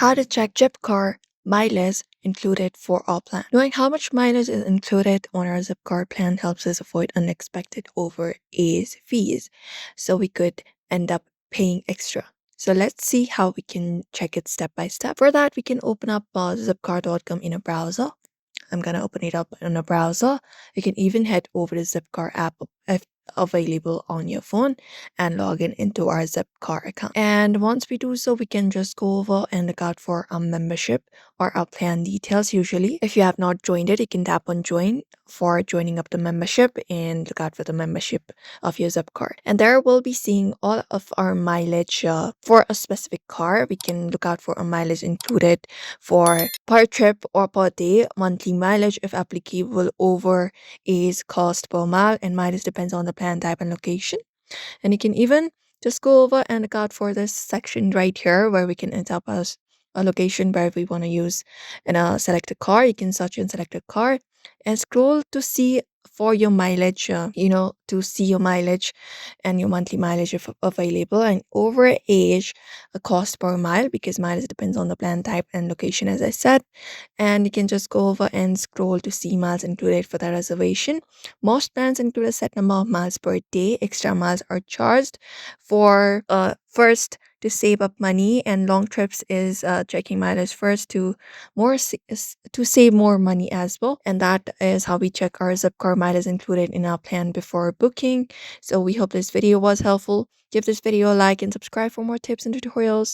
How to check Zipcar mileage included for our plan. Knowing how much mileage is included on our Zipcar plan helps us avoid unexpected overage fees, so we could end up paying extra. So let's see how we can check it step by step. For that, we can open up zipcar.com in a browser. I'm gonna open it up in a browser. You can even head over to Zipcar app if available on your phone and log in into our Zipcar account. And once we do so, we can just go over and look out for our membership or our plan details. Usually, if you have not joined it, you can tap on join for joining up the membership and look out for the membership of your Zipcar. And there we'll be seeing all of our mileage for a specific car. We can look out for a mileage included for per trip or per day, monthly mileage if applicable over is cost per mile, and mileage depends on the plan type and location. And you can even just go over and look out for this section right here where we can enter up a location where we want to use and select a car. You can search and select a car and scroll to see for your mileage, to see your mileage and your monthly mileage if available, and over age a cost per mile because mileage depends on the plan type and location, as I said. And you can just go over and scroll to see miles included for the reservation. Most plans include a set number of miles per day. Extra miles are charged for first to save up money, and long trips is checking mileage first to to save more money as well. And that is how we check our Zipcar mileage included in our plan before booking. So we hope this video was helpful. Give this video a like and subscribe for more tips and tutorials.